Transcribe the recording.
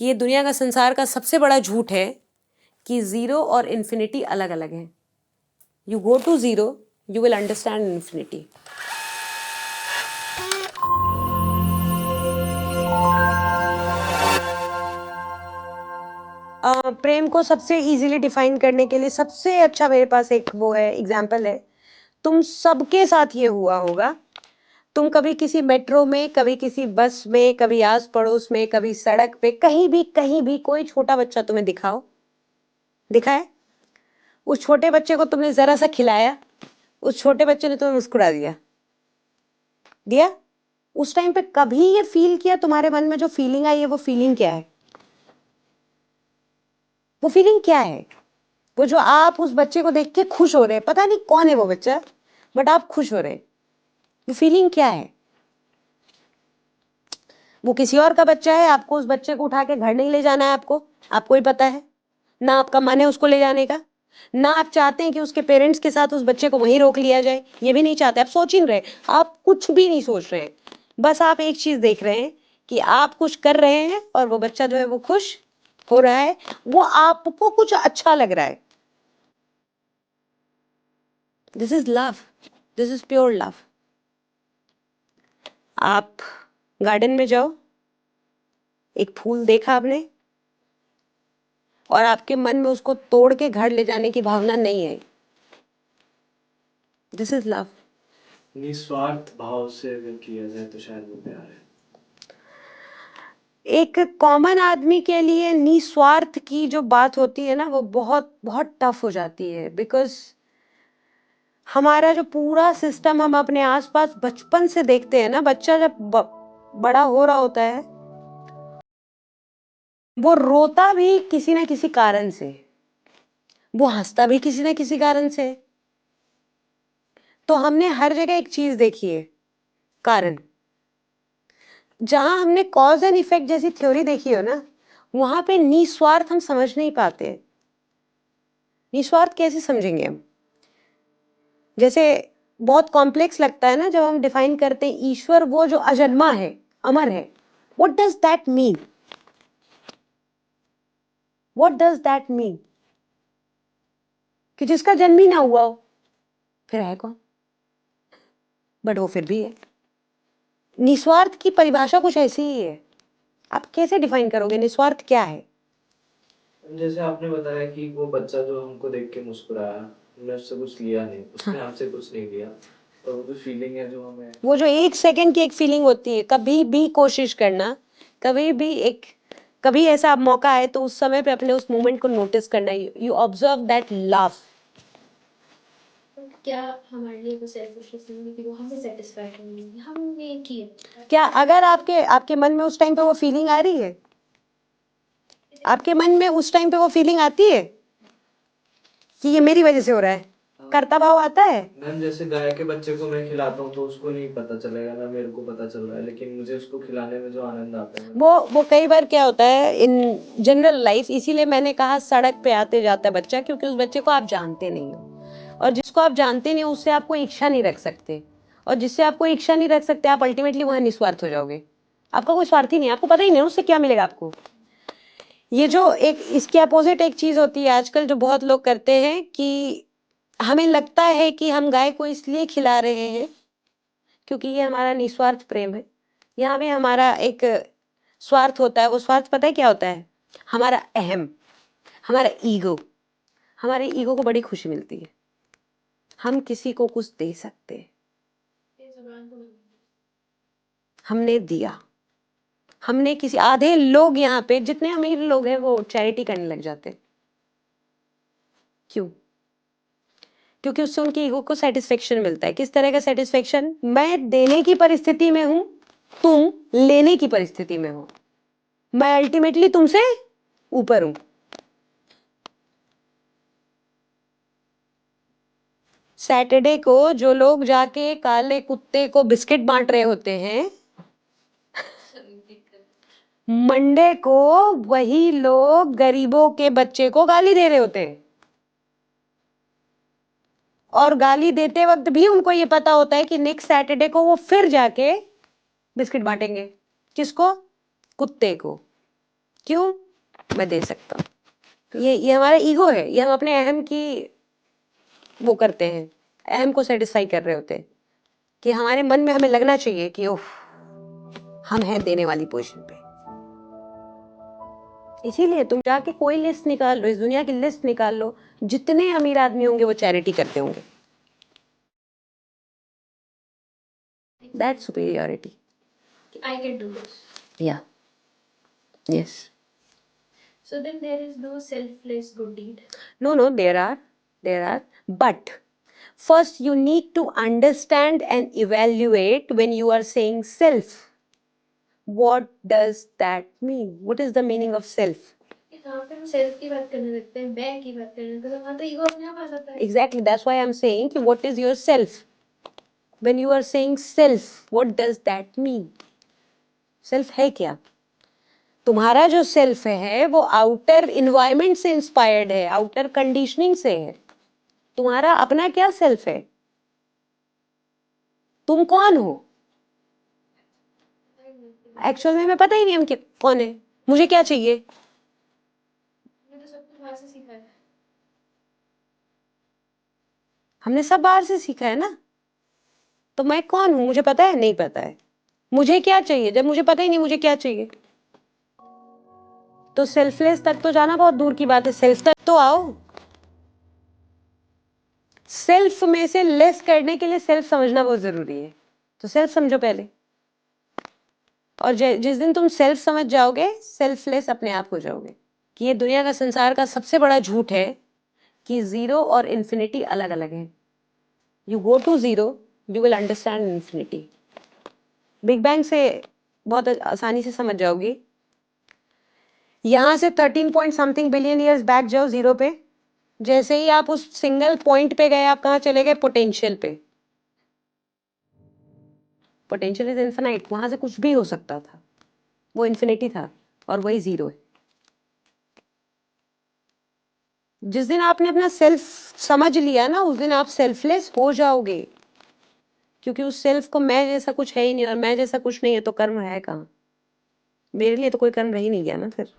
कि ये दुनिया का, संसार का सबसे बड़ा झूठ है कि ज़ीरो और इन्फिनिटी अलग अलग है। You go to zero, you will understand infinity. प्रेम को सबसे इजीली डिफाइन करने के लिए सबसे अच्छा मेरे पास एक वो है, एग्जाम्पल है। तुम सबके साथ ये हुआ होगा, तुम कभी किसी मेट्रो में, कभी किसी बस में, कभी आस पड़ोस में, कभी सड़क पे, कहीं भी कोई छोटा बच्चा तुम्हें दिखा है? उस छोटे बच्चे को तुमने जरा सा खिलाया, उस छोटे बच्चे ने तुम्हें मुस्कुरा दिया। उस टाइम पे कभी ये फील किया, तुम्हारे मन में जो फीलिंग आई है वो फीलिंग क्या है? वो फीलिंग क्या है? वो जो आप उस बच्चे को देख के खुश हो रहे हैं, पता नहीं कौन है वो बच्चा, बट आप खुश हो रहे हैं, वो फीलिंग क्या है? वो किसी और का बच्चा है, आपको उस बच्चे को उठा के घर नहीं ले जाना है, आपको ही पता है ना, आपका मन है उसको ले जाने का, ना आप चाहते हैं कि उसके पेरेंट्स के साथ उस बच्चे को वहीं रोक लिया जाए, ये भी नहीं चाहते, आप सोच ही नहीं रहे, आप कुछ भी नहीं सोच रहे हैं, बस आप एक चीज देख रहे हैं कि आप कुछ कर रहे हैं और वो बच्चा जो है वो खुश हो रहा है, वो आपको कुछ अच्छा लग रहा है। This is love, this is pure love. आप गार्डन में जाओ, एक फूल देखा आपने और आपके मन में उसको तोड़ के घर ले जाने की भावना नहीं है, दिस इज लव। निस्वार्थ भाव से अगर किया जाए तो शायद वो प्यार है। एक कॉमन आदमी के लिए निस्वार्थ की जो बात होती है ना, वो बहुत बहुत टफ हो जाती है, बिकॉज हमारा जो पूरा सिस्टम हम अपने आसपास बचपन से देखते हैं ना, बच्चा जब बड़ा हो रहा होता है, वो रोता भी किसी ना किसी कारण से, वो हंसता भी किसी ना किसी कारण से। तो हमने हर जगह एक चीज देखी है, कारण। जहां हमने कॉज एंड इफेक्ट जैसी थ्योरी देखी हो ना, वहां पे निस्वार्थ हम समझ नहीं पाते। निस्वार्थ कैसे समझेंगे हम? जैसे बहुत कॉम्प्लेक्स लगता है ना जब हम डिफाइन करते हैं ईश्वर वो जो अजन्मा है, अमर है। What does that mean? What does that mean? कि जिसका जन्म ही ना हुआ हो, फिर है कौन? बट वो फिर भी है। निस्वार्थ की परिभाषा कुछ ऐसी ही है। आप कैसे डिफाइन करोगे निस्वार्थ क्या है? जैसे आपने बताया कि वो बच्चा जो हमको देख के मुस्कुराया, हमने उससे कुछ लिया नहीं, उसने हमसे कुछ नहीं लिया, और वो जो फीलिंग है जो हमें, वो जो एक सेकंड की एक फीलिंग होती है, कभी भी कोशिश करना, कभी ऐसा मौका आए तो उस समय पे अपने उस मोमेंट को नोटिस करना, यू ऑब्जर्व दैट लव। क्या हमारे लिए वो सेल्फिशनेस नहीं है कि वो हमें सेटिस्फाई करेंगे, हमने ये किया। क्या अगर आपके आपके मन में उस टाइम पे वो फीलिंग आ रही है? आपके मन में उस टाइम पे वो फीलिंग आती है कि ये मेरी वजह से हो रहा है? कर्ता भाव आता है? मैम जैसे गाय के बच्चे को मैं खिलाता हूँ तो उसको नहीं पता चलेगा ना, मेरे को पता चल रहा है, लेकिन मुझे उसको खिलाने में जो आनंद आता है वो कई बार क्या होता है इन जनरल लाइफ, इसीलिए मैंने कहा सड़क पे आते जाता है बच्चा, क्योंकि उस बच्चे को आप जानते नहीं हो, और जिसको आप जानते नहीं हो उससे आप कोई इच्छा नहीं रख सकते, और जिससे आप कोई इच्छा नहीं रख सकते, आप अल्टीमेटली वहां निस्वार्थ हो जाओगे। आपका कोई स्वार्थ ही नहीं, आपको पता ही नहीं उससे क्या मिलेगा आपको। ये जो एक इसके अपोजिट एक चीज होती है आजकल जो बहुत लोग करते हैं कि हमें लगता है कि हम गाय को इसलिए खिला रहे हैं क्योंकि ये हमारा निस्वार्थ प्रेम है। यहाँ में हमारा एक स्वार्थ होता है, वो स्वार्थ पता है क्या होता है? हमारा अहम, हमारा ईगो। हमारे ईगो को बड़ी खुशी मिलती है, हम किसी को कुछ दे सकते हैं, हमने दिया। हमने किसी, आधे लोग यहाँ पे जितने अमीर लोग हैं वो चैरिटी करने लग जाते हैं। क्यों? क्योंकि उससे उनकी ईगो को सेटिस्फेक्शन मिलता है। किस तरह का सेटिस्फेक्शन? मैं देने की परिस्थिति में हूं, तुम लेने की परिस्थिति में हो, मैं अल्टीमेटली तुमसे ऊपर हूं। सैटरडे को जो लोग जाके काले कुत्ते को बिस्किट बांट रहे होते हैं, मंडे को वही लोग गरीबों के बच्चे को गाली दे रहे होते हैं, और गाली देते वक्त भी उनको ये पता होता है कि नेक्स्ट सैटरडे को वो फिर जाके बिस्किट बांटेंगे। किसको? कुत्ते को। क्यों? मैं दे सकता हूँ। ये हमारा ईगो है, ये हम अपने अहम की वो करते हैं, अहम को सेटिस्फाई कर रहे होते हैं कि हमारे मन में हमें लगना चाहिए कि ओह हम हैं देने वाली पोजीशन पे। इसीलिए तुम जाके कोई लिस्ट निकाल लो, इस दुनिया की लिस्ट निकाल लो, जितने अमीर आदमी होंगे वो चैरिटी करते होंगे। That's superiority. I can do this. या yes. So then there is no selfless good deed. No, there are, but first you need to understand and evaluate when you are saying self. What does that mean? What is the meaning of self? यहाँ पे हम self की बात करने लगते हैं, मैं की बात करने लगते हैं, तो वहाँ तो ईगो अपने आप आ जाता है। Exactly, that's why I'm saying कि what is your self? When you are saying self, what does that mean? Self है क्या? तुम्हारा जो सेल्फ है वो आउटर इन्वायरमेंट से इंस्पायर्ड है, आउटर कंडीशनिंग से है। तुम्हारा अपना क्या सेल्फ है? तुम कौन हो? एक्चुअल में हमें पता ही नहीं हम कौन है, मुझे क्या चाहिए। मैंने तो सब कुछ बाहर से सीखा है। हमने सब बाहर से सीखा है ना, तो मैं कौन हूं मुझे पता है? नहीं पता है। मुझे क्या चाहिए जब मुझे पता ही नहीं मुझे क्या चाहिए? तो सेल्फलेस तक तो जाना बहुत दूर की बात है, सेल्फ तक तो आओ। सेल्फ में से लेस करने के लिए सेल्फ समझना बहुत जरूरी है, तो सेल्फ समझो पहले। और जिस दिन तुम सेल्फ समझ जाओगे, सेल्फलेस अपने आप हो जाओगे। कि ये दुनिया का, संसार का सबसे बड़ा झूठ है कि जीरो और इन्फिनिटी अलग अलग है। You go to zero, you will understand infinity. Big bang से बहुत आसानी से समझ जाओगी। यहां से 13 point something billion years back जाओ जीरो पे, जैसे ही आप उस सिंगल पॉइंट पे गए, आप कहां चले गए? पोटेंशियल पे। पोटेंशियल इज इन्फिनाइट, वहां से कुछ भी हो सकता था, वो इन्फिनिटी था और वही जीरो है। जिस दिन आपने अपना सेल्फ समझ लिया ना, उस दिन आप सेल्फलेस हो जाओगे, क्योंकि उस सेल्फ को मैं जैसा कुछ है ही नहीं, और मैं जैसा कुछ नहीं है तो कर्म है कहाँ? मेरे लिए तो कोई कर्म रह ही नहीं गया ना फिर।